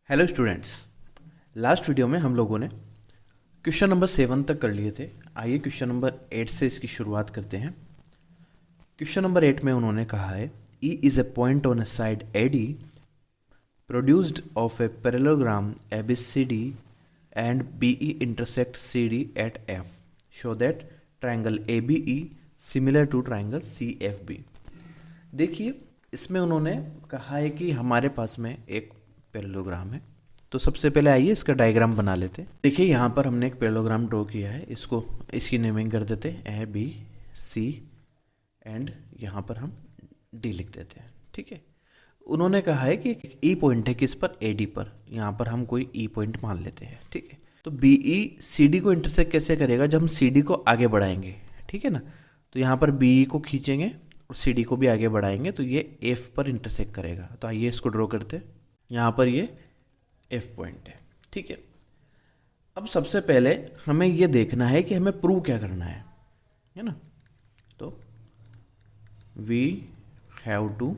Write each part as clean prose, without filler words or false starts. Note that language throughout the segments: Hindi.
Hello students. लास्ट वीडियो में हम लोगों ने क्वेश्चन नंबर 7 तक कर लिए थे। आइए क्वेश्चन नंबर 8 से इसकी शुरुआत करते हैं। क्वेश्चन नंबर 8 में उन्होंने कहा है E is a point on a side AD produced of a parallelogram ABCD and BE intersect CD at F show that triangle ABE similar to triangle CFB। देखिए, इसमें उन्होंने कहा है कि हमारे पास में एक पैरेललोग्राम है। तो सबसे पहले आइए इसका डायग्राम बना लेते हैं। देखिए, यहाँ पर हमने एक पैरेललोग्राम ड्रॉ किया है। इसकी नेमिंग कर देते हैं ABC एंड यहाँ पर हम D लिख देते हैं। ठीक है। उन्होंने कहा है कि एक E पॉइंट है किस पर, AD पर। यहाँ पर हम कोई E पॉइंट मान लेते हैं। ठीक है। तो BE CD को इंटरसेक्ट कैसे करेगा, जब हम CD को आगे बढ़ाएंगे। ठीक है ना। तो यहाँ पर BE को खींचेंगे और CD को भी आगे बढ़ाएंगे तो ये F पर इंटरसेक्ट करेगा। तो आइए इसको ड्रॉ करते हैं। यहाँ पर ये F पॉइंट है। ठीक है। अब सबसे पहले हमें ये देखना है कि हमें प्रूव क्या करना है ना। तो we have to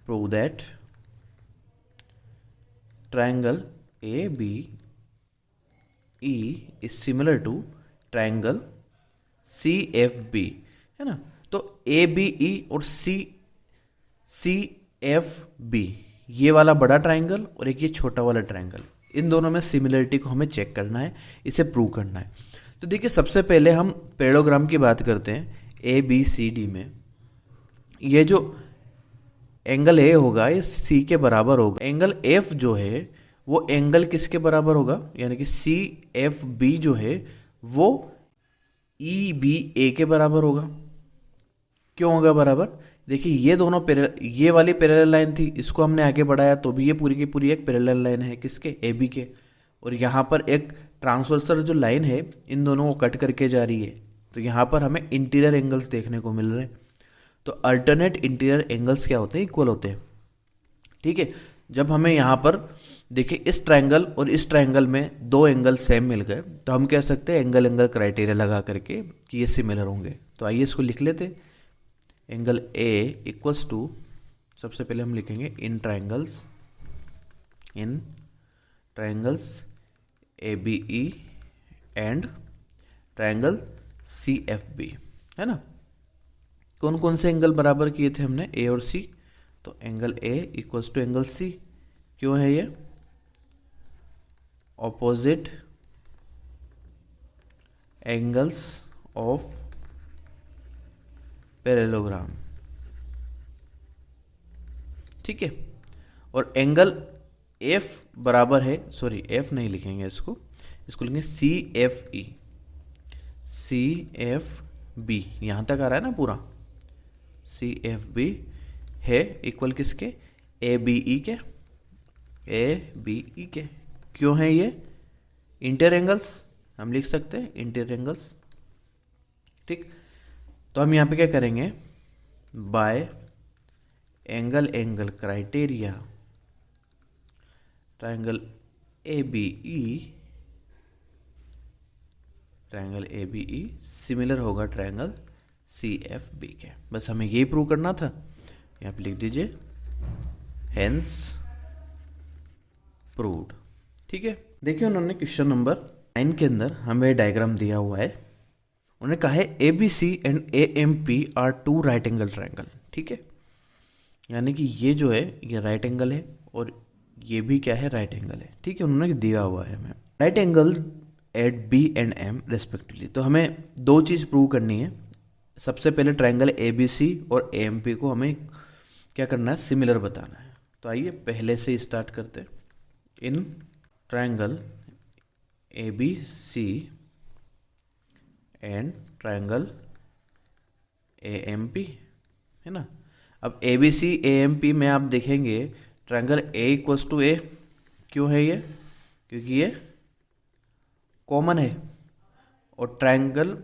prove that triangle ABE is similar to triangle CFB, है ना। तो ABE और CFB, ये वाला बड़ा ट्राइंगल और एक ये छोटा वाला ट्राइंगल, इन दोनों में सिमिलरिटी को हमें चेक करना है, इसे प्रूव करना है। तो देखिए, सबसे पहले हम पैरेललोग्राम की बात करते हैं। ABCD में ये जो एंगल A होगा ये C के बराबर होगा। एंगल F जो है वो एंगल किसके बराबर होगा, यानी कि CFB जो है वो EBA के बराबर होगा। क्यों होगा बराबर? देखिए, ये वाली पैरेलल लाइन थी, इसको हमने आगे बढ़ाया तो भी ये पूरी की पूरी एक पैरेलल लाइन है किसके, AB के। और यहाँ पर एक ट्रांसवर्सल जो लाइन है इन दोनों को कट करके जा रही है। तो यहाँ पर हमें इंटीरियर एंगल्स देखने को मिल रहे हैं। तो अल्टरनेट इंटीरियर एंगल्स क्या होते हैं, इक्वल होते हैं। ठीक है। जब हमें यहाँ पर देखिए इस ट्राइंगल और इस ट्राइंगल में दो एंगल सेम मिल गए तो हम कह सकते हैं एंगल एंगल क्राइटेरिया लगा करके कि ये सिमिलर होंगे। तो आइए इसको लिख लेते। एंगल A इक्वल्स टू, सबसे पहले हम लिखेंगे in triangles ABE and triangle CFB, है ना। कौन कौन से एंगल बराबर किए थे हमने, A और C। तो angle A equals to angle C। क्यों है ये, ऑपोजिट एंगल्स ऑफ पैरेललोग्राम। ठीक है। और एंगल F बराबर है, सॉरी F नहीं लिखेंगे इसको लिखेंगे CFB। यहां तक आ रहा है ना पूरा। CFB है इक्वल किसके, ABE के। क्यों है ये, इंटर एंगल्स, हम लिख सकते हैं इंटर एंगल्स। ठीक। तो हम यहाँ पे क्या करेंगे, by angle criteria triangle ABE similar होगा ट्राइंगल CFB के। बस हमें यही प्रूव करना था। यहाँ पे लिख दीजिए हेंस प्रूव्ड। ठीक है। देखिए, उन्होंने क्वेश्चन नंबर 9 के अंदर हमें डायग्राम दिया हुआ है। उन्होंने कहा है ABC and AMP are two right angle triangle. ठीक है। यानी कि ये जो है ये राइट एंगल है और ये भी क्या है, राइट एंगल है। ठीक है। उन्होंने दिया हुआ है हमें right angle at B and M respectively. तो हमें दो चीज़ प्रूव करनी है। सबसे पहले ट्राइंगल ABC और AMP को हमें क्या करना है, सिमिलर बताना है। तो आइए पहले से स्टार्ट करते हैं। In triangle ABC and triangle AMP, है ना। अब ABC AMP में आप देखेंगे triangle A equals to A। क्यों है ये, क्योंकि ये कॉमन है। और angle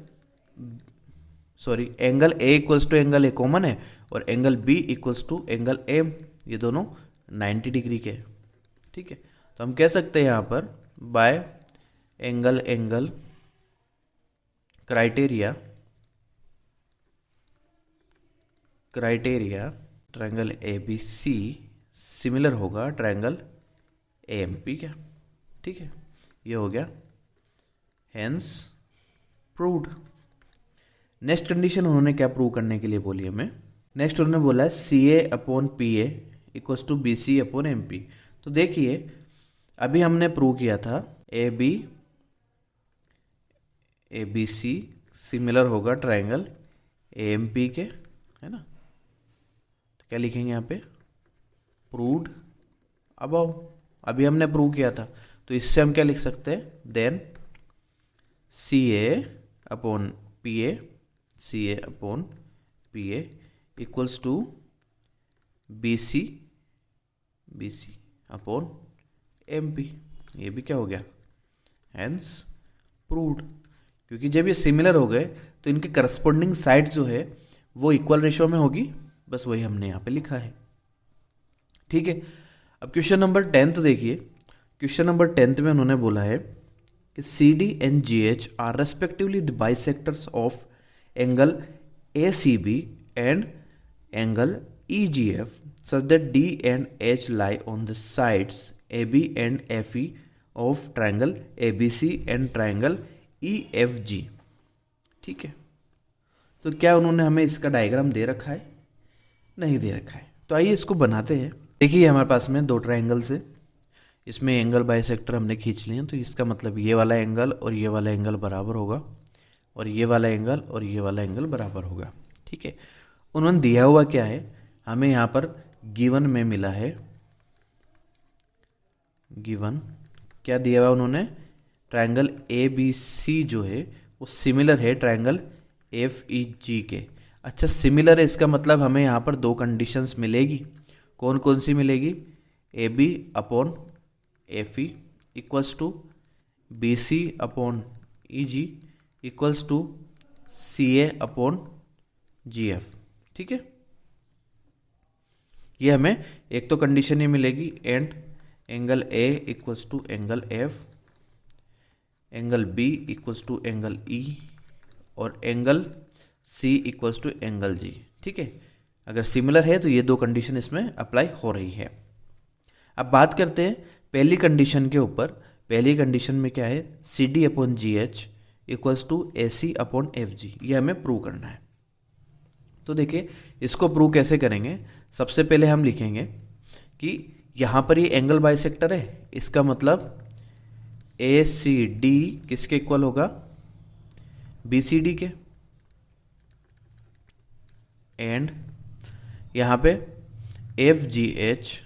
A equals to angle A common है और angle B equals to angle A, ये दोनों 90 डिग्री के। ठीक है। तो हम कह सकते हैं यहाँ पर bye angle criteria triangle ABC similar होगा ट्रायंगल AMP का। ठीक है, ये हो गया हेंस प्रूव्ड। नेक्स्ट कंडीशन उन्होंने क्या प्रूव करने के लिए बोली हमें, नेक्स्ट उन्होंने बोला है CA/PA इक्वल्स टू BC/MP। तो देखिए अभी हमने प्रूव किया था ABC सिमिलर होगा ट्रायंगल AMP के, है ना। तो क्या लिखेंगे यहाँ पे, प्रूव्ड अबव। अभी हमने प्रूव किया था, तो इससे हम क्या लिख सकते हैं, then CA/PA equals to BC/MP। ये भी क्या हो गया, हेंस प्रूव्ड। क्योंकि जब ये सिमिलर हो गए तो इनके करस्पॉन्डिंग साइड जो है वो इक्वल रेशियो में होगी, बस वही हमने यहाँ पे लिखा है। ठीक है, अब क्वेश्चन नंबर 10 देखिए। क्वेश्चन नंबर 10 में उन्होंने बोला है कि CD and GH are respectively the bisectors of angle ACB and angle EGF such that D and H lie on the sides AB and FE of triangle ABC and triangle EFG। ठीक है, तो क्या उन्होंने हमें इसका डायग्राम दे रखा है, नहीं दे रखा है। तो आइए इसको बनाते हैं। देखिए हमारे पास में दो ट्रायंगल्स है, इसमें एंगल बाइसेक्टर हमने खींच लिए हैं, तो इसका मतलब ये वाला एंगल और ये वाला एंगल बराबर होगा, और ये वाला एंगल और ये वाला एंगल बराबर होगा। ठीक है, उन्होंने दिया हुआ क्या है, हमें यहाँ पर गिवन में मिला है, गिवन क्या दिया हुआ उन्होंने, ट्रायंगल ABC जो है वो सिमिलर है ट्रायंगल FEG के। अच्छा, सिमिलर है इसका मतलब हमें यहाँ पर दो कंडीशंस मिलेगी। कौन कौन सी मिलेगी, AB/FE equals to BC/EG equals to CA/GF। ठीक है, ये हमें एक तो कंडीशन ही मिलेगी, and angle A equals to angle F, angle B equals to angle E और angle C equals to angle G। ठीक है, अगर सिमिलर है तो ये दो कंडीशन इसमें अप्लाई हो रही है। अब बात करते हैं पहली कंडीशन के ऊपर। पहली कंडीशन में क्या है, CD/GH इक्वल्स टू AC/FG, ये हमें प्रूव करना है। तो देखिए इसको प्रूव कैसे करेंगे। सबसे पहले हम लिखेंगे कि यहाँ पर ये एंगल बाइसेक्टर है, इसका मतलब ACD किसके इक्वल होगा, BCD के, एंड यहाँ पे FGH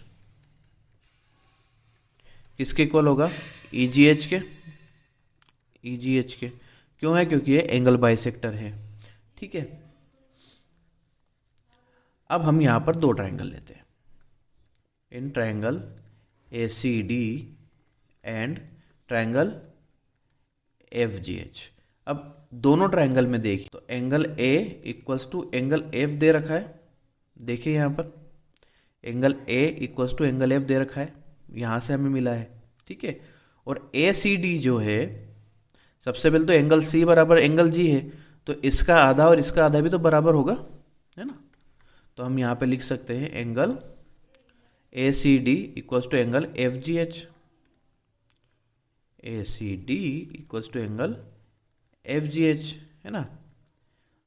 किसके इक्वल होगा, EGH के, EGH के। क्यों है, क्योंकि ये एंगल बाइसेक्टर है। ठीक है, अब हम यहाँ पर दो ट्रायंगल लेते हैं, इन triangle ACD and triangle FGH। अब दोनों ट्रायंगल में देखिए तो angle A equals to angle F दे रखा है। देखिए यहाँ पर angle A equals to angle F दे रखा है, यहाँ से हमें मिला है। ठीक है, और ACD जो है, सबसे पहले तो एंगल C बराबर एंगल G है, तो इसका आधा और इसका आधा भी तो बराबर होगा, है ना। तो हम यहाँ पे लिख सकते हैं angle ACD equals to angle FGH, ACD equals to angle FGH, है ना।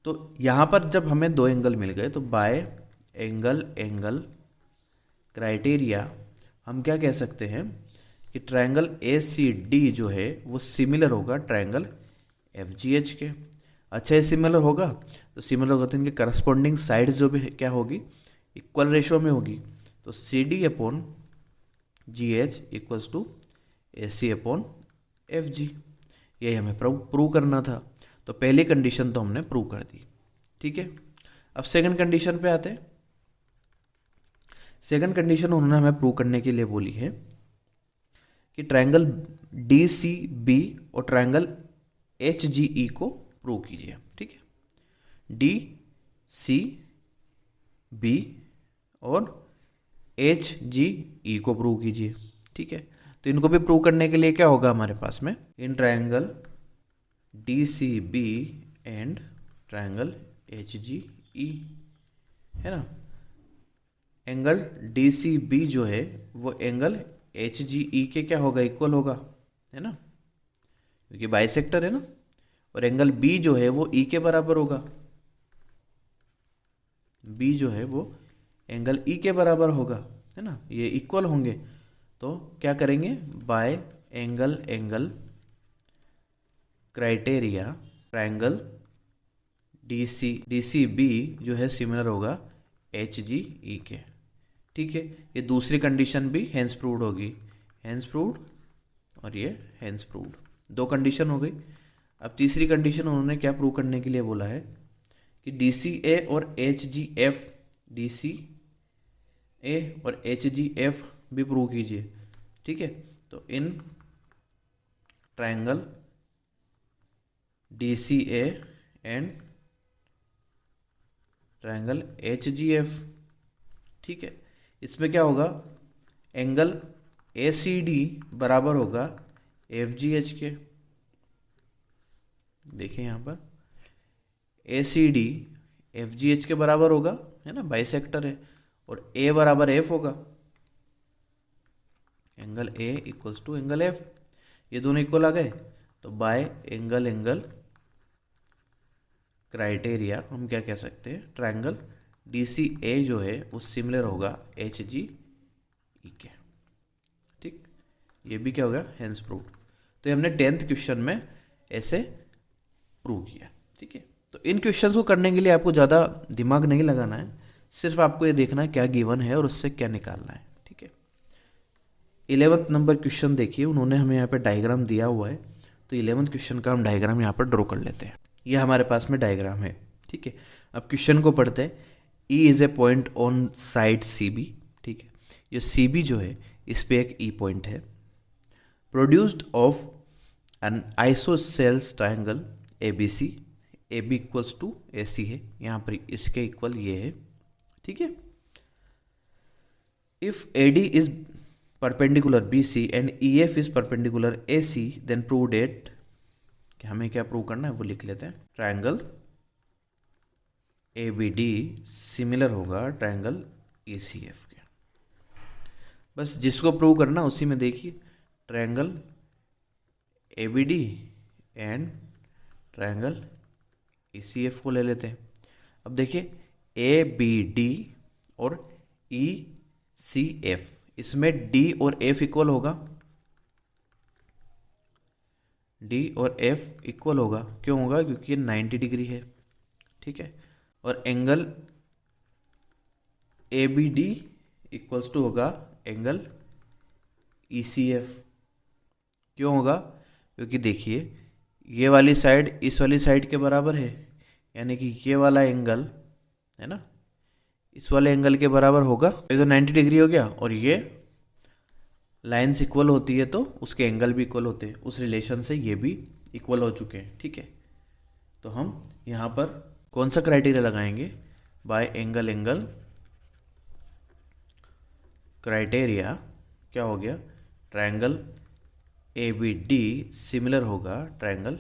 तो यहाँ पर जब हमें दो एंगल मिल गए तो बाय एंगल एंगल क्राइटेरिया हम क्या कह सकते हैं कि ट्रायंगल ACD जो है वो सिमिलर होगा ट्रायंगल FGH के। अच्छा, ये सिमिलर होगा तो सिमिलर होगा तो इनके करस्पॉन्डिंग साइड्स जो भी क्या होगी, इक्वल रेशियो में होगी। तो CD/GH इक्वल्स टू AC/FG, यही हमें प्रूव करना था। तो पहली कंडीशन तो हमने प्रूव कर दी। ठीक है, अब सेकंड कंडीशन पे आते हैं। सेकंड कंडीशन उन्होंने हमें प्रूव करने के लिए बोली है कि ट्रायंगल DCB और ट्रायंगल HGE को प्रूव कीजिए। ठीक है, DCB और HGE को प्रूव कीजिए। ठीक है, तो इनको भी प्रूव करने के लिए क्या होगा हमारे पास में, in triangle DCB and triangle HGE, है ना, एंगल डी सी बी जो है वो एंगल एच जी ई के क्या होगा, इक्वल होगा, है ना, क्योंकि बाइसेक्टर है ना। और एंगल बी जो है वो ई के बराबर होगा, बी जो है वो एंगल ई के बराबर होगा, है ना, ये इक्वल होंगे। तो क्या करेंगे, by angle angle criteria triangle D C B जो है सिमिलर होगा एच जी ई के। ठीक है, ये दूसरी कंडीशन भी हेंस प्रूव्ड होगी, हेंस प्रूव्ड और ये हेंस प्रूव्ड, दो कंडीशन हो गई। अब तीसरी कंडीशन उन्होंने क्या प्रूव करने के लिए बोला है कि डी सी ए और H G F, D C A और एच जी एफ भी प्रूव कीजिए। ठीक है, तो इन triangle D C A and triangle H G F, ठीक है, इसमें क्या होगा, एंगल ए सी डी बराबर होगा एफ जी एच के। देखिए यहाँ पर A C D F G H के बराबर होगा, है ना, बाइसेक्टर है, और ए बराबर एफ होगा, angle A equals to angle F, ये दोनों इक्वल आ गए। तो बाय एंगल एंगल क्राइटेरिया हम क्या कह सकते हैं, ट्रायंगल डी सी ए जो है वो सिमिलर होगा एच जी ई के। ठीक, ये भी क्या होगा, हेंस प्रूव्ड। तो ये हमने 10th क्वेश्चन में ऐसे प्रूव किया। ठीक है, तो इन क्वेश्चंस को करने के लिए आपको ज़्यादा दिमाग नहीं लगाना है, सिर्फ आपको ये देखना है क्या गिवन है और उससे क्या निकालना है। ठीक है, 11th नंबर क्वेश्चन देखिए, उन्होंने हमें यहाँ पे डायग्राम दिया हुआ है, तो 11th क्वेश्चन का हम डायग्राम यहाँ पर ड्रॉ कर लेते हैं। ये हमारे पास में डायग्राम है। ठीक है, अब क्वेश्चन को पढ़ते हैं। E is a point on side C B. ठीक है, ये सी बी जो है इस पे एक ई पॉइंट है, produced of an isosceles triangle A B C, A B equals to A C है, यहाँ पर इसके इक्वल ये है। ठीक है, if A D is perpendicular B C and E F is perpendicular A C, then prove that, कि हमें क्या प्रूव करना है वो लिख लेते हैं, triangle A B D similar होगा ट्रायंगल ए सी एफ के। बस जिसको प्रूव करना उसी में देखिए, triangle A B D and triangle A C F को ले लेते हैं। अब देखिए ए बी डी और ई सी एफ, इसमें डी और एफ इक्वल होगा, डी और एफ इक्वल होगा, क्यों होगा, क्योंकि ये 90 डिग्री है। ठीक है, और angle A B D equals to होगा एंगल ई सी एफ, क्यों होगा, क्योंकि देखिए ये वाली साइड इस वाली साइड के बराबर है, यानी कि ये वाला एंगल है ना इस वाले एंगल के बराबर होगा, ये तो 90 डिग्री हो गया, और ये लाइन्स इक्वल होती है तो उसके एंगल भी इक्वल होते हैं, उस रिलेशन से ये भी इक्वल हो चुके हैं। ठीक है, तो हम यहाँ पर कौन सा क्राइटेरिया लगाएंगे, बाय एंगल एंगल क्राइटेरिया क्या हो गया, triangle A B D similar होगा ट्रायंगल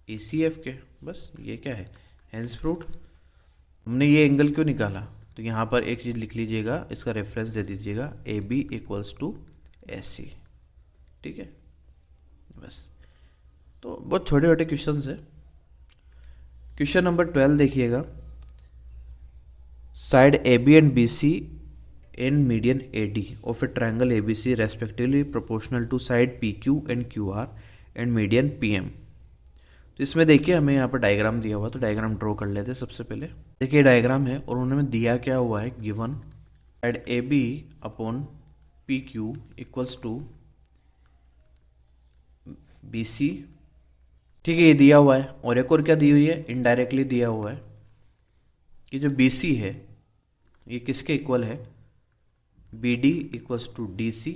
ए सी एफ के। बस ये क्या है, हेंस प्रूव्ड। हमने ये एंगल क्यों निकाला, तो यहाँ पर एक चीज़ लिख लीजिएगा, इसका रेफरेंस दे दीजिएगा, ए बी इक्वल्स टू ए सी। ठीक है, बस, तो बहुत छोटे छोटे क्वेश्चन है। क्वेश्चन नंबर 12 देखिएगा, side A B and B C and median A D of a triangle A B C respectively proportional to side P Q and Q R and median P M. तो इसमें देखिए हमें यहाँ पर डायग्राम दिया हुआ, तो डायग्राम ड्रॉ कर लेते हैं। सबसे पहले देखिए डायग्राम है और उन्होंने दिया क्या हुआ है, given side A B upon P Q equals to B C. ठीक है, ये दिया हुआ है, और एक और क्या दी हुई है, इनडायरेक्टली दिया हुआ है कि जो बी सी है ये किसके इक्वल है, B D equals to D C,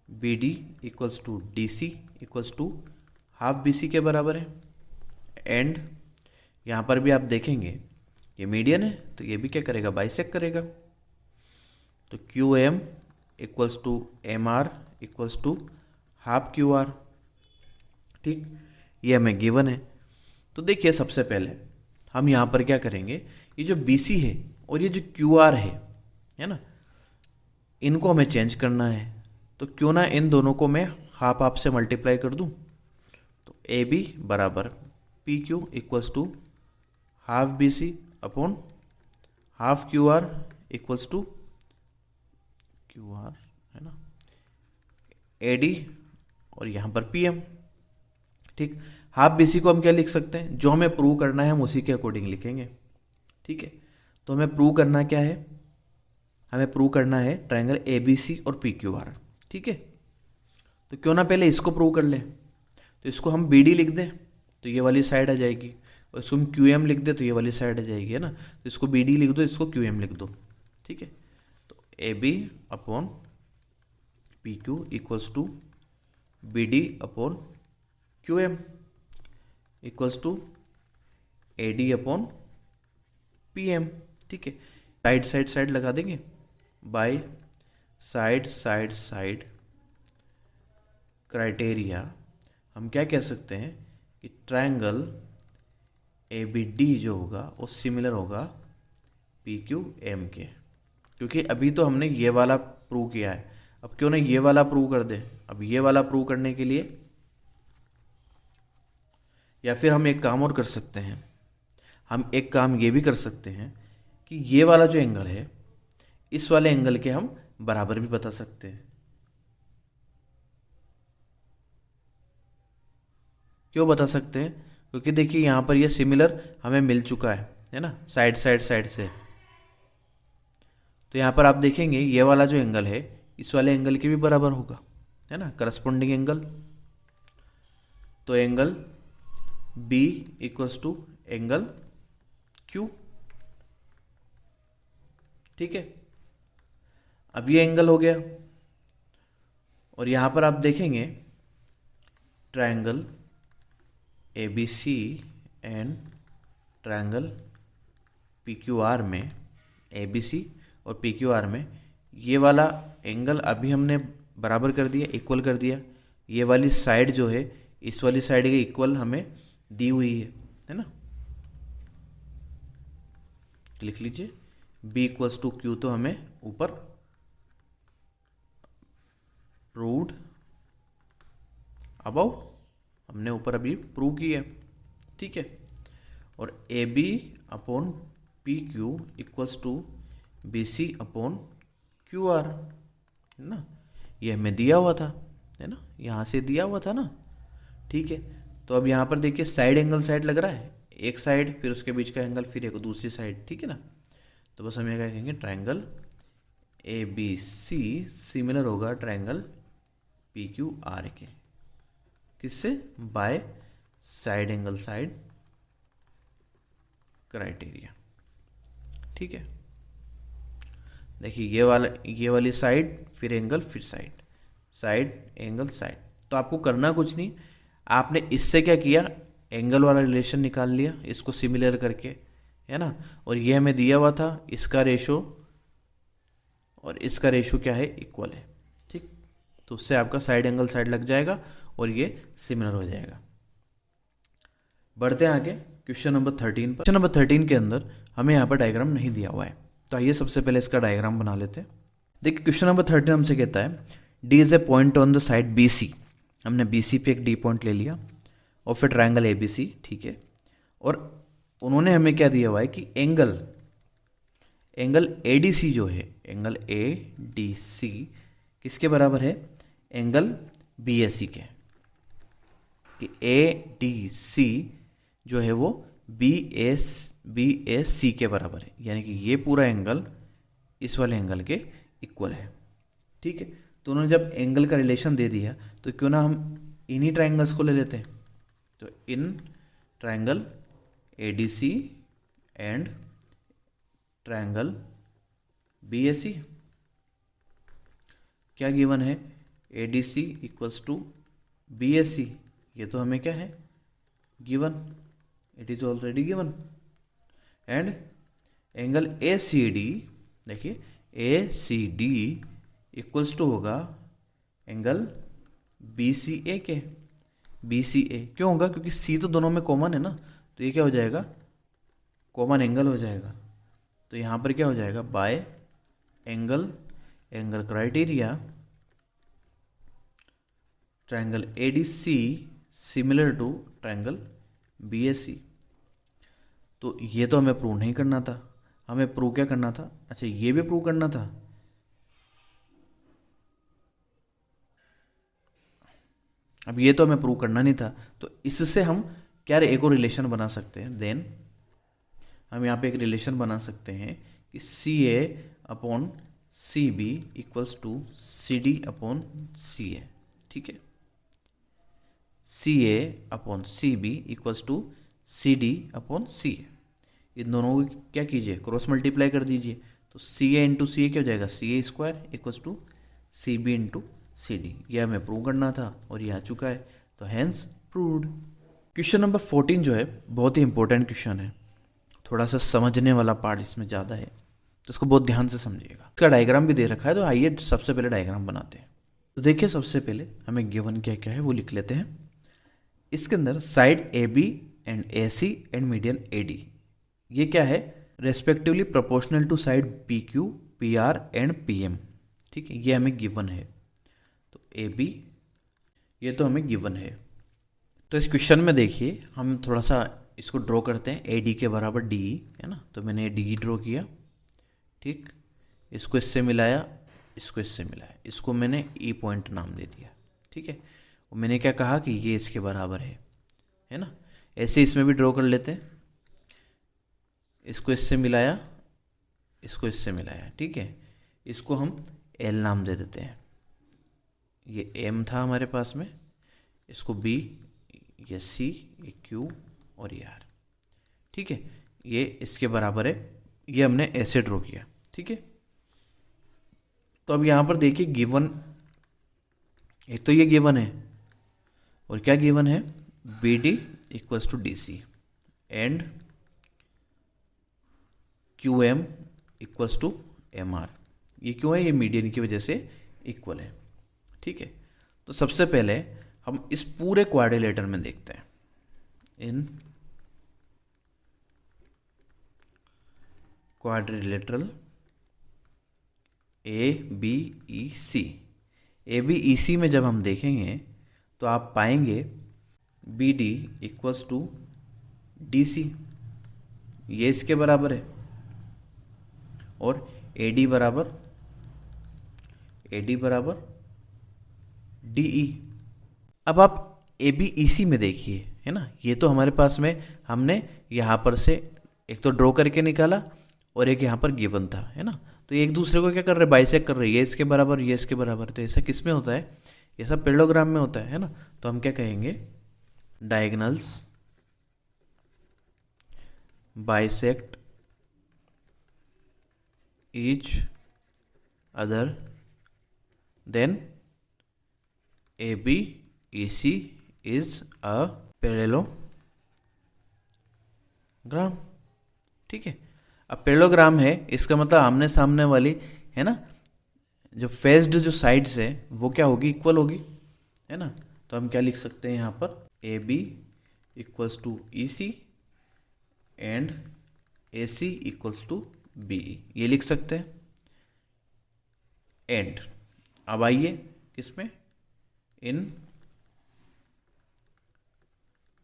B D equals to D C equals to half B C के बराबर है। एंड यहाँ पर भी आप देखेंगे ये मीडियन है, तो ये भी क्या करेगा, बाइसेक्ट करेगा। तो Q M equals to M R equals to half Q R. ठीक, ये हमें गिवन है। तो देखिए सबसे पहले हम यहाँ पर क्या करेंगे, ये जो बी सी है और ये जो क्यू आर है ना, इनको हमें चेंज करना है। तो क्यों ना इन दोनों को मैं हाफ हाफ से मल्टीप्लाई कर दूं। तो ए बी बराबर P Q equals to half B C upon half Q R equals to Q R, है ना, ए डी और यहाँ पर पी एम। ठीक, हाफ बी सी को हम क्या लिख सकते हैं, जो हमें प्रूव करना है हम उसी के अकॉर्डिंग लिखेंगे। ठीक है, तो हमें प्रूव करना क्या है, हमें प्रूव करना है ट्रायंगल ए बी सी और पी क्यू आर। ठीक है, तो क्यों ना पहले इसको प्रूव कर लें। तो इसको हम बी डी लिख दें तो ये वाली साइड आ जाएगी, और इसको हम क्यू एम लिख दें तो ये वाली साइड आ जाएगी, है ना। तो इसको बी डी लिख दो, इसको क्यू एम लिख दो। ठीक है, तो A B upon P Q equals to B D upon Q M equals to A D upon P M. ठीक है, साइड साइड साइड लगा देंगे, by side side side criteria हम क्या कह सकते हैं कि ट्रायंगल ए बी डी जो होगा वो सिमिलर होगा पी क्यू एम के, क्योंकि अभी तो हमने ये वाला प्रूव किया है। अब क्यों ना ये वाला प्रूव कर दें। अब ये वाला प्रूव करने के लिए, या फिर हम एक काम और कर सकते हैं, हम एक काम ये भी कर सकते हैं कि ये वाला जो एंगल है इस वाले एंगल के हम बराबर भी बता सकते हैं। क्यों बता सकते हैं, क्योंकि देखिए यहाँ पर ये सिमिलर हमें मिल चुका है ना, साइड साइड साइड से। तो यहाँ पर आप देखेंगे ये वाला जो एंगल है इस वाले एंगल के भी बराबर होगा, है ना, करस्पॉन्डिंग एंगल। तो angle B equals to angle Q। ठीक है, अब ये एंगल हो गया, और यहाँ पर आप देखेंगे triangle A B C and triangle P Q R में, ए बी सी और पी क्यू आर में ये वाला एंगल अभी हमने बराबर कर दिया, इक्वल कर दिया। ये वाली साइड जो है इस वाली साइड के इक्वल हमें दी हुई है ना। लिख लीजिए B इक्वल्स टू क्यू, तो हमें ऊपर प्रूव्ड अबाउ, हमने ऊपर अभी प्रूव किया। ठीक है, और A B upon P Q equals to B C upon Q R, है ना, ये हमें दिया हुआ था, है ना, यहाँ से दिया हुआ था ना। ठीक है, तो अब यहाँ पर देखिए साइड एंगल साइड लग रहा है, एक साइड फिर उसके बीच का एंगल फिर एक दूसरी साइड। ठीक है ना, तो बस हम ये क्या कहेंगे, triangle A B C similar होगा ट्रायंगल पी क्यू आर के, किससे, by side angle side criteria. ठीक है, देखिए ये वाली साइड फिर एंगल फिर साइड, साइड एंगल साइड। तो आपको करना कुछ नहीं, आपने इससे क्या किया, एंगल वाला रिलेशन निकाल लिया इसको सिमिलर करके, है ना, और ये हमें दिया हुआ था इसका रेशो और इसका रेशो क्या है, इक्वल है। ठीक, तो उससे आपका साइड एंगल साइड लग जाएगा और ये सिमिलर हो जाएगा। बढ़ते हैं आगे क्वेश्चन नंबर 13 पर। क्वेश्चन नंबर 13 के अंदर हमें यहाँ पर डायग्राम नहीं दिया हुआ है, तो आइए सबसे पहले इसका डायग्राम बना लेते हैं। देखिए क्वेश्चन नंबर 13 हमसे कहता है D is a point on the side B C. हमने बी सी पे एक डी पॉइंट ले लिया और फिर ट्रायंगल ए बी सी। ठीक है, और उन्होंने हमें क्या दिया हुआ है कि एंगल ए डी सी जो है, एंगल ए डी सी किसके बराबर है, एंगल बी एस सी के, कि ए डी सी जो है वो बी एस सी के बराबर है, यानी कि ये पूरा एंगल इस वाले एंगल के इक्वल है। ठीक है, तो उन्होंने जब एंगल का रिलेशन दे दिया तो क्यों ना हम इन्हीं ट्रायंगल्स को ले लेते हैं। तो इन triangle A D C and triangle B S C क्या गिवन है, A D C equals to B S C, ये तो हमें क्या है given, it is already given. And angle A C D, देखिए A C D equals to होगा एंगल बी सी ए के, बी सी ए क्यों होगा, क्योंकि सी तो दोनों में कॉमन है ना, तो ये क्या हो जाएगा, कॉमन एंगल हो जाएगा। तो यहाँ पर क्या हो जाएगा, by angle criteria triangle ADC similar to triangle BAC. तो ये तो हमें प्रूव नहीं करना था, हमें प्रूव क्या करना था, अच्छा ये भी प्रूव करना था। अब ये तो हमें प्रूव करना नहीं था, तो इससे हम क्या एक और रिलेशन बना सकते हैं। देन हम यहाँ पे एक रिलेशन बना सकते हैं कि C A upon C B equals to C D upon C A. ठीक है, C A upon C B equals to C D upon C A. इन दोनों को क्या कीजिए, क्रॉस मल्टीप्लाई कर दीजिए। तो सी ए इंटू सी ए क्या हो जाएगा, C A square equals to C B into C D. ये हमें प्रूव करना था और ये आ चुका है, तो हैंस प्रूव्ड। क्वेश्चन नंबर 14 जो है बहुत ही इंपॉर्टेंट क्वेश्चन है, थोड़ा सा समझने वाला पार्ट इसमें ज़्यादा है, तो इसको बहुत ध्यान से समझिएगा। इसका डायग्राम भी दे रखा है, तो आइए सबसे पहले डायग्राम बनाते हैं। तो देखिए सबसे पहले हमें गिवन क्या क्या है वो लिख लेते हैं। इसके अंदर side A B and A C and median A D, ये क्या है, respectively proportional to side P Q P R and P M. ठीक है, ये हमें गिवन है। तो ए बी ये तो हमें गिवन है। तो इस क्वेश्चन में देखिए हम थोड़ा सा इसको ड्रॉ करते हैं। ए डी के बराबर डी है ना, तो मैंने डी ड्रॉ किया। ठीक, इसको इससे मिलाया, इसको इससे मिलाया, इसको मैंने ई पॉइंट नाम दे दिया। ठीक है, और मैंने क्या कहा कि ये इसके बराबर है ना। ऐसे इसमें भी ड्रॉ कर लेते हैं, इसको इससे मिलाया, इसको इससे मिलाया। ठीक है, इसको हम एल नाम दे देते हैं। ये एम था हमारे पास में, इसको बी, ये सी, ये क्यू और ये आर। ठीक है, ये इसके बराबर है, ये हमने ऐसे ड्रॉ किया। ठीक है, तो अब यहाँ पर देखिए गिवन, एक तो ये गिवन है और क्या गिवन है, B D equals to D C and Q M equals to M R. ये क्यों है, ये मीडियन की वजह से इक्वल है। ठीक है, तो सबसे पहले हम इस पूरे क्वाड्रिलेटर में देखते हैं। In quadrilateral A B E C, A B E C में जब हम देखेंगे तो आप पाएंगे B D equals to D C, ये इसके बराबर है, और ए डी बराबर डी ई। अब आप ए बी ई सी में देखिए, है ना, ये तो हमारे पास में हमने यहाँ पर से एक तो ड्रॉ करके निकाला और एक यहाँ पर गिवन था, है ना। तो एक दूसरे को क्या कर रहे, बाइसेक्ट कर रहे, ये इसके बराबर, ये इसके बराबर। तो ऐसा किस में होता है, ये सब पैरेललोग्राम में होता है ना। तो हम क्या कहेंगे, diagonals bisect each other, then AB EC is a parallelogram। ठीक है, अब पैरेललोग्राम है, इसका मतलब आमने सामने वाली, है ना, जो फेस्ड जो साइड्स है वो क्या होगी, इक्वल होगी, है ना। तो हम क्या लिख सकते हैं यहाँ पर, A B equals to E C and A C equals to B, ये लिख सकते हैं। एंड अब आइए किसमें, in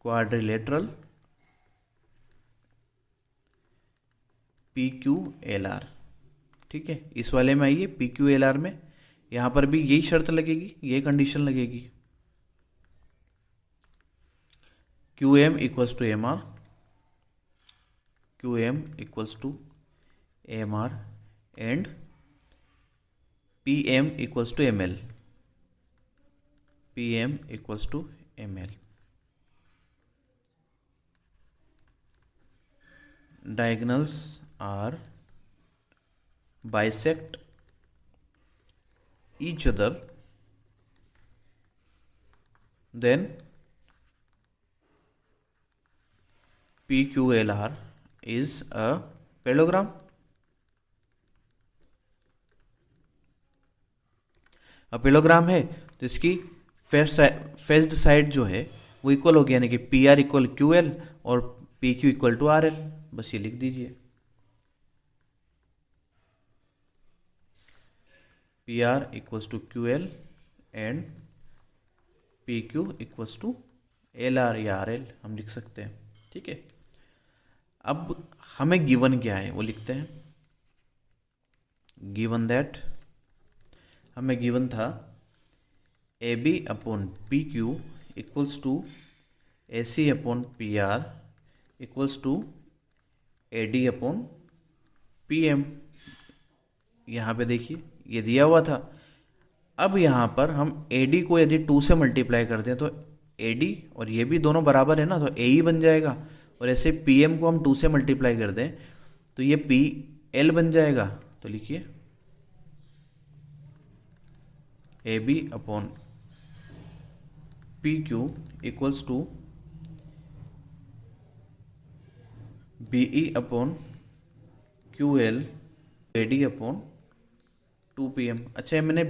quadrilateral P Q L R. ठीक है, इस वाले में आइए पी क्यू एल आर में, यहां पर भी यही शर्त लगेगी, यही कंडीशन लगेगी। Q M equals to M R, Q M equals to M R and P M equals to M L, P M equals to M L. Diagonals are bisect each other, then PQLR is a parallelogram। अब पैरेललोग्राम है तो इसकी फेस्ड साइड जो है वो इक्वल हो गया, यानी कि P R equal Q L और P Q equal to R L. बस ये लिख दीजिए। P R equals to Q L and P Q equals to L R या आर एल हम लिख सकते हैं। ठीक है, अब हमें गिवन क्या है वो लिखते हैं। गिवन दैट, हमें गिवन था A B upon P Q equals to A C upon P R equals to A D upon P M. यहाँ पे देखिए ये दिया हुआ था। अब यहाँ पर हम ए डी को यदि 2 से मल्टीप्लाई कर दें तो ए डी और ये भी दोनों बराबर है ना, तो ए ही बन जाएगा। और ऐसे पी एम को हम 2 से मल्टीप्लाई कर दें तो ये पी एल बन जाएगा। तो लिखिए A B upon P Q equals to B E upon Q L A D upon 2 P M. अच्छा, मैंने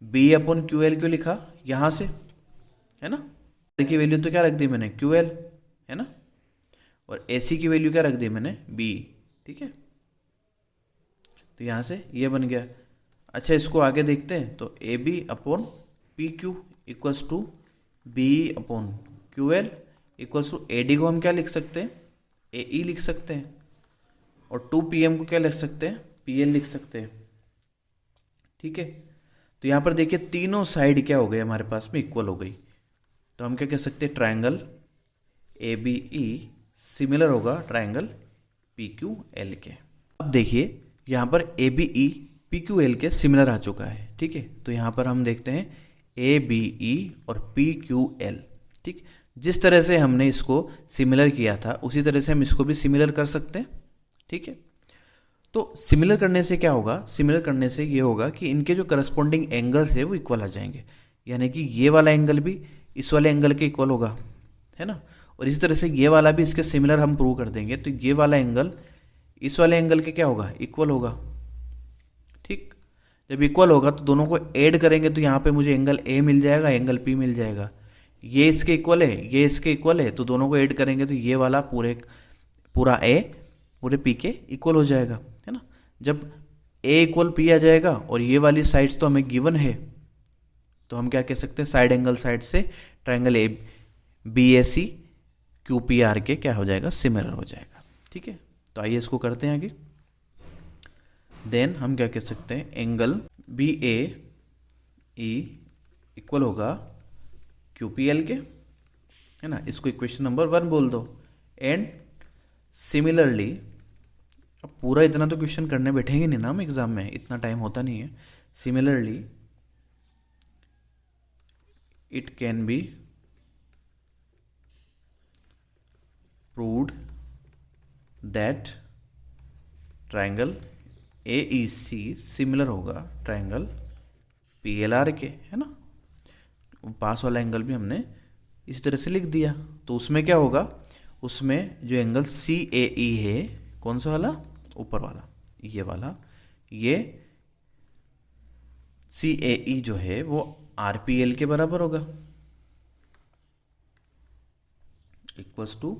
बी अपॉन क्यू एल क्यों लिखा यहाँ से, है ना, की वैल्यू तो क्या रख दी मैंने, क्यू एल, है ना, और ए सी की वैल्यू क्या रख दी मैंने, बी। ठीक है, तो यहाँ से ये बन गया। अच्छा, इसको आगे देखते हैं तो A B upon P Q equals to B upon Q L equals to A D को हम क्या लिख सकते हैं, ए ई लिख सकते हैं, और 2 पी एम को क्या लिख सकते हैं, पी एल लिख सकते हैं। ठीक है, तो यहाँ पर देखिए तीनों साइड क्या हो गए हमारे पास में, इक्वल हो गई। तो हम क्या कह सकते हैं, triangle A B E similar होगा ट्रायंगल पी क्यू एल के। अब देखिए यहाँ पर A B E P Q L के सिमिलर आ चुका है। ठीक है, तो यहाँ पर हम देखते हैं ए बी ई और पी क्यू एल। ठीक, जिस तरह से हमने इसको सिमिलर किया था उसी तरह से हम इसको भी सिमिलर कर सकते हैं। ठीक है, तो सिमिलर करने से क्या होगा, सिमिलर करने से ये होगा कि इनके जो करस्पॉन्डिंग एंगल्स है वो इक्वल आ जाएंगे। यानी कि ये वाला एंगल भी इस वाले एंगल के इक्वल होगा, है ना, और इसी तरह से ये वाला भी इसके सिमिलर हम प्रूव कर देंगे तो ये वाला एंगल इस वाले एंगल के क्या होगा, इक्वल होगा। ठीक, जब इक्वल होगा तो दोनों को ऐड करेंगे तो यहाँ पे मुझे एंगल ए मिल जाएगा, एंगल पी मिल जाएगा। ये इसके इक्वल है, ये इसके इक्वल है, तो दोनों को ऐड करेंगे तो ये वाला पूरा ए पूरे पी के इक्वल हो जाएगा, है ना। जब ए इक्वल पी आ जाएगा और ये वाली साइड्स तो हमें गिवन है, तो हम क्या कह सकते हैं, साइड एंगल साइड से triangle A B A C Q P R के क्या हो जाएगा, सिमिलर हो जाएगा। ठीक है, तो आइए इसको करते हैं आगे। देन हम क्या कह सकते हैं, angle B A E equal होगा क्यू पी एल के, है ना, इसको इक्वेशन नंबर 1 बोल दो। एंड सिमिलरली, अब पूरा इतना तो क्वेश्चन करने बैठेंगे नहीं ना हम एग्जाम में, इतना टाइम होता नहीं है। Similarly it can be proved that triangle A E C similar होगा ट्रायंगल पी एल आर के, है ना। पास वाला एंगल भी हमने इस तरह से लिख दिया, तो उसमें क्या होगा, उसमें जो एंगल सी ए ई है, कौन सा वाला, ऊपर वाला, ये वाला, ये सी ए ई जो है वो आर पी एल के बराबर होगा, equals to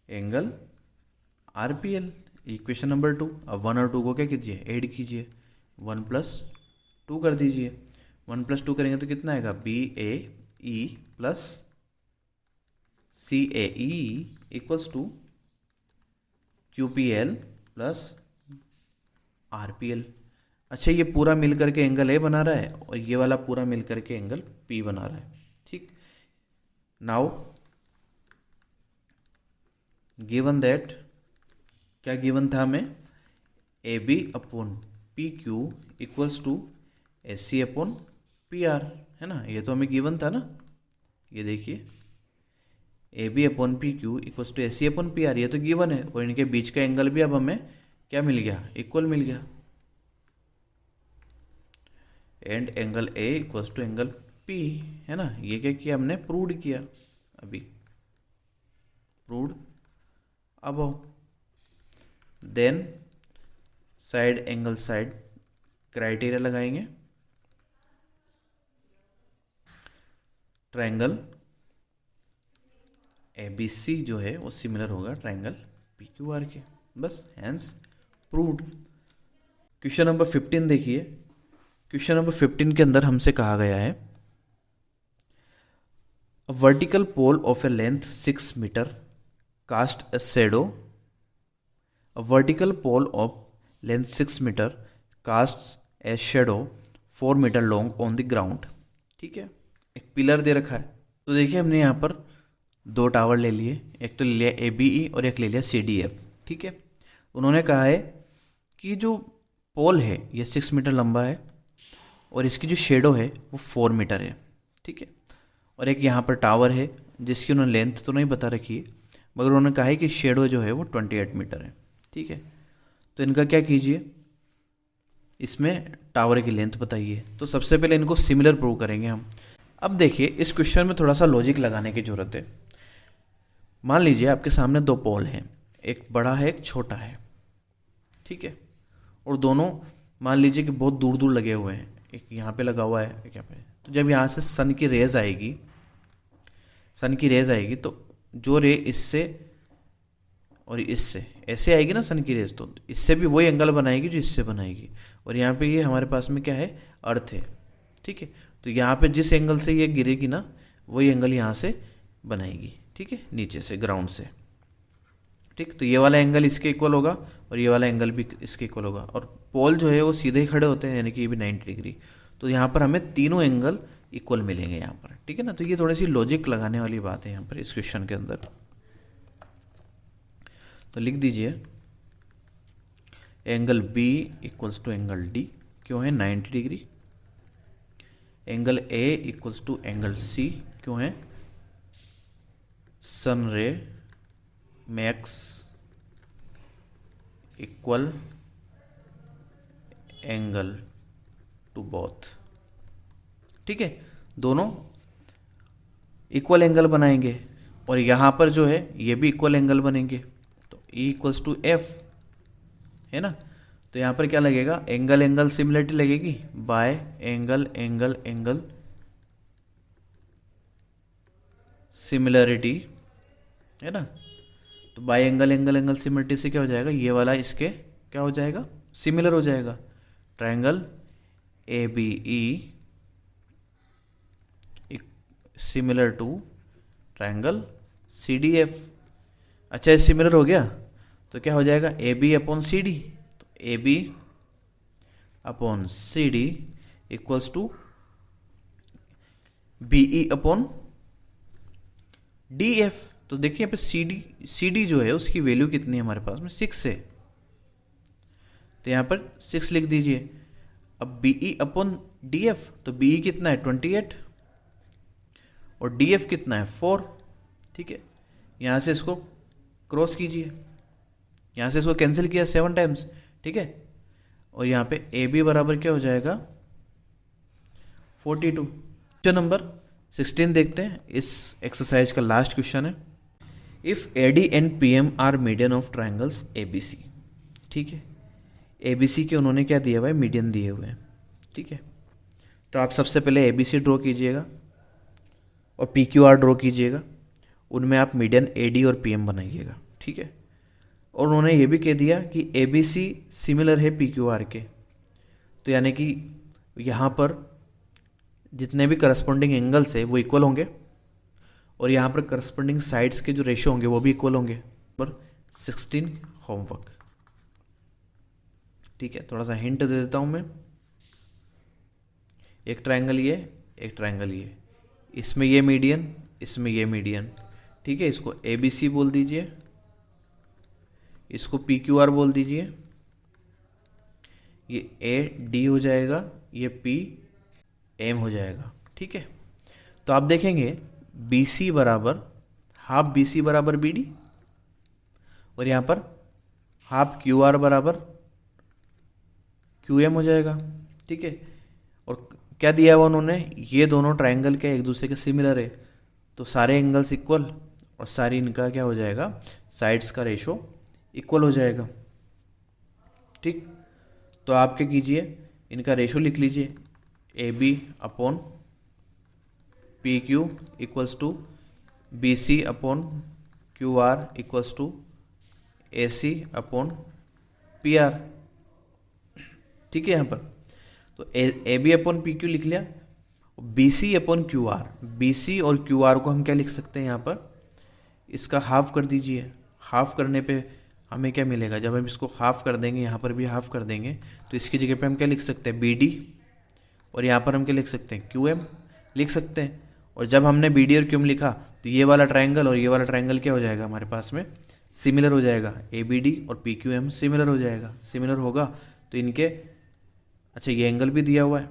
angle R P L. Equation number 2। अब 1 और 2 को क्या कीजिए, ऐड कीजिए, 1 + 2 कर दीजिए। 1 + 2 करेंगे तो कितना आएगा, B A E plus C A E equals to Q P L plus R P L. अच्छा, ये पूरा मिल करके एंगल ए बना रहा है और ये वाला पूरा मिल करके एंगल पी बना रहा है। ठीक, नाउ गिवन दैट, क्या गिवन था हमें, A B upon P Q equals to A C upon P R, है ना, ये तो हमें गिवन था ना। ये देखिए A B upon P Q equals to A C upon P R, ये तो गिवन है, और इनके बीच का एंगल भी अब हमें क्या मिल गया, इक्वल मिल गया। And angle A equals to angle P, है ना, ये क्या किया हमने, प्रूव्ड किया, अभी प्रूव्ड। अब then side angle side criteria लगाएंगे। ट्रायंगल ए बी सी जो है वो सिमिलर होगा ट्रायंगल पी क्यू आर के, बस, हैंस प्रूव्ड। क्वेश्चन नंबर 15 देखिए। क्वेश्चन नंबर 15 के अंदर हमसे कहा गया है a vertical pole of a length 6 metre cast a shadow. A vertical pole of length 6 metre cast a shadow 4 metre long on the ground. ठीक है, एक पिलर दे रखा है। तो देखिए हमने यहाँ पर दो टावर ले लिए, एक तो ले लिया ABE और एक ले लिया CDF। ठीक है, उन्होंने कहा है कि जो पोल है ये 6 मीटर लंबा है और इसकी जो शेडो है वो 4 मीटर है। ठीक है, और एक यहाँ पर टावर है जिसकी उन्होंने लेंथ तो नहीं बता रखी है, मगर उन्होंने कहा है कि शेडो जो है वो 28 मीटर है। ठीक है, तो इनका क्या कीजिए, इसमें टावर की लेंथ बताइए। तो सबसे पहले इनको सिमिलर प्रूव करेंगे हम। अब देखिए इस क्वेश्चन में थोड़ा सा लॉजिक लगाने की ज़रूरत है। मान लीजिए आपके सामने दो पोल हैं, एक बड़ा है एक छोटा है। ठीक है, और दोनों मान लीजिए कि बहुत दूर दूर लगे हुए हैं, एक यहाँ पे लगा हुआ है एक यहाँ पे। तो जब यहाँ से सन की रेज आएगी तो जो रे इससे और इससे ऐसे आएगी ना सन की रेज, तो इससे भी वही एंगल बनाएगी जो इससे बनाएगी। और यहाँ पे ये हमारे पास में क्या है, अर्थ है। ठीक है, तो यहाँ पे जिस एंगल से ये गिरेगी ना वही एंगल यहाँ से बनाएगी। ठीक है, नीचे से ग्राउंड से। ठीक, तो ये वाला एंगल इसके इक्वल होगा और ये वाला एंगल भी इसके इक्वल होगा। और पोल जो है वो सीधे ही खड़े होते हैं, यानी कि ये भी 90 डिग्री। तो यहाँ पर हमें तीनों एंगल इक्वल मिलेंगे यहाँ पर। ठीक है ना, तो ये थोड़ी सी लॉजिक लगाने वाली बात है यहाँ पर इस क्वेश्चन के अंदर। तो लिख दीजिए angle B equals to angle D क्यों है 90 degree. Angle A equals to angle C क्यों है sun ray makes equal angle to both. ठीक है, दोनों इक्वल एंगल बनाएंगे और यहाँ पर जो है ये भी इक्वल एंगल बनेंगे। तो E इक्वल्स टू F है ना, तो यहाँ पर क्या लगेगा, एंगल एंगल सिमिलरिटी लगेगी, bye angle angle angle similarity है ना। तो bye angle angle angle similarity से क्या हो जाएगा, ये वाला इसके क्या हो जाएगा, सिमिलर हो जाएगा। Triangle ABE similar to triangle CDF। अच्छा, ये सिमिलर हो गया तो क्या हो जाएगा, AB अपॉन CD। तो AB upon CD equals to BE upon DF। तो देखिए यहाँ पे CD जो है उसकी वैल्यू कितनी है हमारे पास में, 6 है। तो यहाँ पर 6 लिख दीजिए। अब BE अपॉन DF, तो BE कितना है 28 और DF कितना है 4। ठीक है, यहाँ से इसको क्रॉस कीजिए, यहाँ से इसको कैंसिल किया 7 टाइम्स। ठीक है, और यहाँ पे AB बराबर क्या हो जाएगा 42। क्वेश्चन नंबर 16 देखते हैं, इस एक्सरसाइज का लास्ट क्वेश्चन है। If AD and PM are median of triangles ABC। ठीक है, ABC के उन्होंने क्या दिया हुआ है, मीडियन दिए हुए हैं। ठीक है, तो आप सबसे पहले ABC ड्रॉ कीजिएगा और PQR ड्रॉ कीजिएगा, उनमें आप मीडियन AD और PM बनाइएगा। ठीक है, और उन्होंने ये भी कह दिया कि ABC सिमिलर है PQR के, तो यानी कि यहाँ पर जितने भी करस्पॉन्डिंग एंगल्स है वो इक्वल होंगे और यहाँ पर करस्पॉन्डिंग साइड्स के जो रेशियो होंगे वो भी इक्वल होंगे। पर 16 होमवर्क। ठीक है, थोड़ा सा हिंट दे देता हूँ मैं। एक ट्रायंगल ये, एक ट्रायंगल ये, इसमें ये मीडियन, इसमें ये मीडियन। ठीक है, इसको ABC बोल दीजिए, इसको PQR बोल दीजिए, ये AD हो जाएगा, ये PM हो जाएगा। ठीक है, तो आप देखेंगे BC बराबर हाफ BC बराबर BD और यहाँ पर हाफ QR बराबर QM हो जाएगा। ठीक है, और क्या दिया हुआ उन्होंने, ये दोनों ट्रायंगल के एक दूसरे के सिमिलर है, तो सारे एंगल्स इक्वल और सारी इनका क्या हो जाएगा, साइड्स का रेशो इक्वल हो जाएगा। ठीक, तो आप क्या कीजिए, इनका रेशो लिख लीजिए, AB upon PQ equals to BC upon QR equals to AC upon PR। ठीक है, यहाँ पर तो A B upon P Q लिख लिया, B C upon Q R, B C और क्यू आर को हम क्या लिख सकते हैं यहाँ पर, इसका हाफ कर दीजिए। हाफ करने पे हमें क्या मिलेगा, जब हम इसको हाफ कर देंगे, यहाँ पर भी हाफ कर देंगे, तो इसकी जगह पे हम क्या लिख सकते हैं, बी डी, और यहाँ पर हम क्या लिख सकते हैं, क्यू एम लिख सकते हैं। और जब हमने बी डी और क्यू एम लिखा तो ये वाला ट्रायंगल और ये वाला ट्रायंगल क्या हो जाएगा हमारे पास में, सिमिलर हो जाएगा। ए बी डी और पी क्यू एम सिमिलर हो जाएगा। सिमिलर होगा तो इनके, अच्छा ये एंगल भी दिया हुआ है,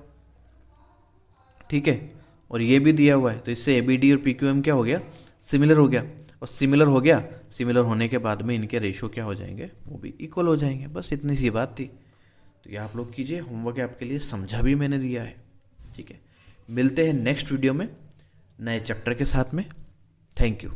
ठीक है, और ये भी दिया हुआ है, तो इससे ए बी डी और पी क्यू एम क्या हो गया, सिमिलर हो गया। और सिमिलर हो गया, सिमिलर होने के बाद में इनके रेशो क्या हो जाएंगे, वो भी इक्वल हो जाएंगे। बस इतनी सी बात थी। तो ये आप लोग कीजिए, होमवर्क आपके लिए समझा भी मैंने दिया है, ठीक है। मिलते हैं नेक्स्ट वीडियो में नए चैप्टर के साथ में। Thank you.